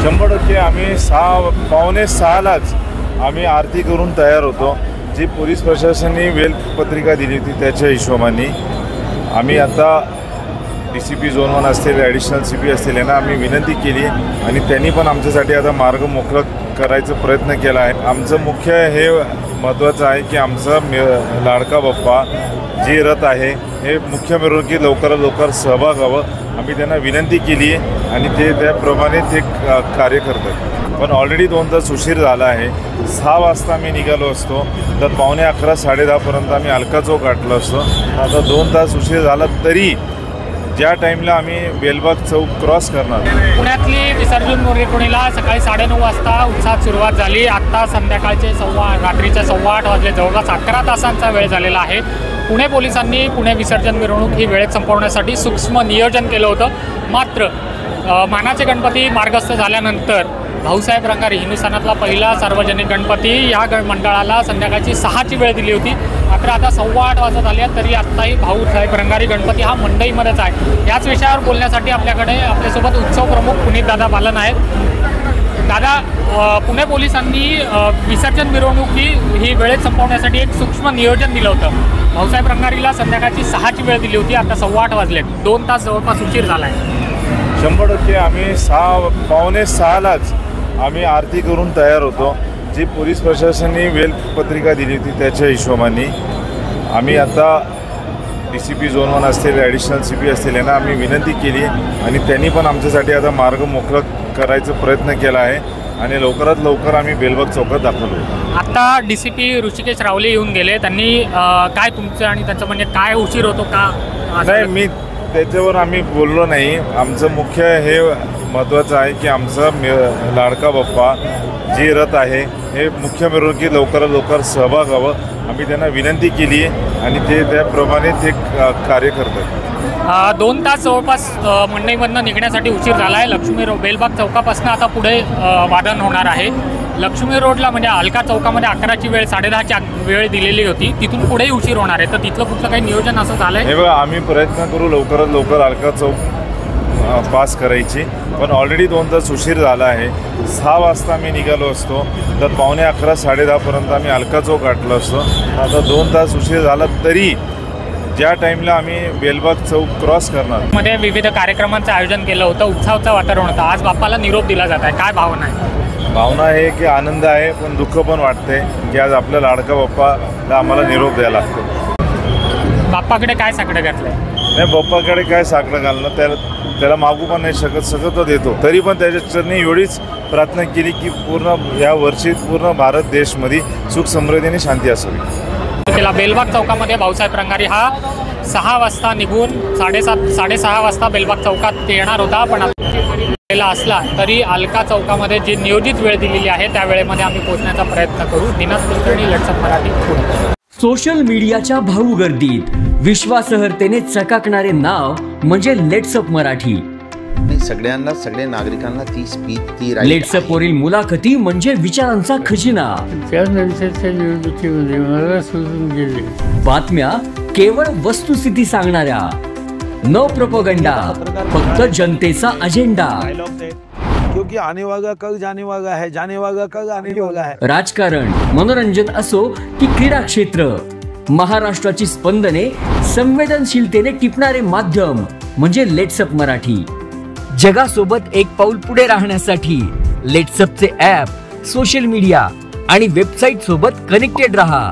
100% आम्ही 5:45लाच आम्ही आरती करून तयार होतो। जी पोलीस प्रशासनाने वेल पत्रिका दिली होती त्याच्या हिशोबाने आम्ही आता DCP झोन 1 असतील, ॲडिशनल CP असतील यांना आम्ही विनंती केली आणि त्यांनी पण आमच्यासाठी आता मार्ग मोकळा करायचा प्रयत्न केला आहे। आमचं मुख्य हे महत्त्वाचं आहे की आमचा लाडका बाप्पा जे रथ आहे हे मुख्य मिरवणुकीत लवकरात लवकर सहभाग व्हावं आम्ही त्यांना विनंती केली आहे आणि ते त्याप्रमाणे ते कार्य करतात। पण ऑलरेडी 2 तास उशीर झाला आहे। 6 वाजता आम्ही निघालो असतो तर 11:15 10:30पर्यंत आम्ही अलका चौक गाठलो असतो। आता 2 तास उशीर झाला तरी ज्या टाईमला आम्ही बेलबाग चौक क्रॉस करणार। पुण्यातली विसर्जन मिरवणुकीला सकाळी 9:30 वाजता उत्साहात सुरुवात झाली। आत्ता संध्याकाळचे रात्रीच्या 8:15 वाजले, जवळपास 11 तासांचा वेळ झालेला आहे। पुणे पोलिसांनी पुणे विसर्जन मिरवणूक ही वेळेत संपवण्यासाठी सूक्ष्म नियोजन केलं होतं। मात्र मानाचे गणपती मार्गस्थ झाल्यानंतर भाऊसाहेब रंगारी हिंदुस्थानातला पहिला सार्वजनिक गणपती या मंडळाला संध्याकाळची 6ची वेळ दिली होती। मात्र आता 8:15 वाजत आले तरी आत्ताही भाऊसाहेब रंगारी गणपती हा मंडईमध्येच आहे। याच विषयावर बोलण्यासाठी आपल्यासोबत उत्सव प्रमुख पुनीत दादा बालन आहेत। दादा, पुणे पोलिसांनी विसर्जन मिरवणूक ही वेळेत संपवण्यासाठी एक सूक्ष्म नियोजन दिलं होतं। भाऊसाहेब रंगारीला संध्याकाळची 6ची वेळ दिली होती, आता 8:15 वाजलेत, 2 तास जवळपास उशीर झाला आहे। 100% आम्ही 5:45लाच आम्ही आरती करून तयार होतो। जी पोलीस प्रशासनाने वेल पत्रिका दिली होती त्याच्या हिशोबाने आम्ही आता DCP झोन 1 असतील, ॲडिशनल CP असतील यांना आम्ही विनंती केली आणि त्यांनी पण आमच्यासाठी आता मार्ग मोकळा करायचा प्रयत्न केला आहे आणि लवकरात लवकर आम्ही बेलबाग चौकात दाखल होतो। आता DCP ऋषिकेश रावले येऊन गेले, त्यांनी काय तुमचं आणि त्यांचं म्हणजे काय उशीर होतो का? नाही, मी त्याच्यावर आम्ही बोललो नाही। आमचं मुख्य हे महत्त्वाचं आहे की आमचा लाडका बाप्पा जे रथ आहे हे मुख्य मिरवणुकीत लवकरात लवकर सहभाग व्हावं आम्ही त्यांना विनंती केली आहे आणि ते त्याप्रमाणे ते कार्य करतात। 2 तास जवळपास मंडईमधनं निघण्यासाठी उशीर झाला आहे। लक्ष्मी बेलबाग चौकापासून आता पुढे वादन होणार आहे। लक्ष्मी रोडला म्हणजे अलका चौकामध्ये 11ची वेळ 10:30ची वेळ दिलेली होती, तिथून पुढेही उशीर होणार आहे। तर तिथलं कुठलं काही नियोजन असं झालं आहे? हे बघा, आम्ही प्रयत्न करू लवकरात लवकर अलका चौक पास करायची, पण ऑलरेडी 2 तास उशीर झाला आहे। 6 वाजता आम्ही निघालो असतो तर 11:15 10:30पर्यंत आम्ही अलका चौक गाठलो असतो। आता 2 तास उशीर झाला तरी ज्या टाईमला आम्ही बेलबाग चौक क्रॉस करणार मध्ये विविध कार्यक्रमांचं आयोजन केलं होतं, उत्साहाचं वातावरण होतं। आज बाप्पाला निरोप दिला जात आहे, काय भावना आहे? भावना आहे की आनंद आहे, पण दुःख पण वाटते की आज आपल्या लाडका बाप्पाला आम्हाला निरोप द्यायला लागतो। बाप्पाकडे काय साकडं घातलं आहे? नाही, बाप्पाकडे काय साकडं घालणं, त्याला मागू पण नाही शकत, सगळं देतो। तरी पण त्याच्या चरणी एवढीच प्रार्थना केली की पूर्ण या वर्षी पूर्ण भारत देशमध्ये सुख समृद्धी आणि शांती असावी। त्याला बेलबाग चौकामध्ये भाऊसाहेब रंगारी हा 6 वाजता निघून 6:30 वाजता बेलबाग चौकात येणार होता, पण असला तरी अलका चौकामध्ये जी नियोजित वेळ दिलेली आहे त्या वेळेमध्ये आम्ही पोहोचण्याचा प्रयत्न करू। दिनास कुलकर्णी, लेट्सअप मराठी, पुणे। सोशल मीडियाच्या भाऊ गर्दीत विश्वासार्हतेने चकाकणारे नाव म्हणजे लेट्सअप मराठी। सगळ्यांना, सगळ्या नागरिकांना ती स्पीच, ती लेट्सअप वरील मुलाखती म्हणजे विचारांचा खजिना। त्यानंतरच्या निवडणुकीमध्ये मला सोडून गेले। बातम्या केवळ वस्तुस्थिती सांगणाऱ्या, न प्रोपगंडा, फक्त जनतेचा अजेंडा। क्योंकि आने वाला कल जाने वाला है, जाने वाला कल आने वाला है। राजकारण, मनोरंजन असो की क्रीडा क्षेत्र, महाराष्ट्राची स्पंदने संवेदनशीलतेने टिपणारे माध्यम म्हणजे लेट्सअप मराठी। जगासोबत एक पाऊल पुढे राहण्यासाठी लेट्सअपचे ॲप, सोशल मीडिया आणि वेबसाईट सोबत कनेक्टेड रहा।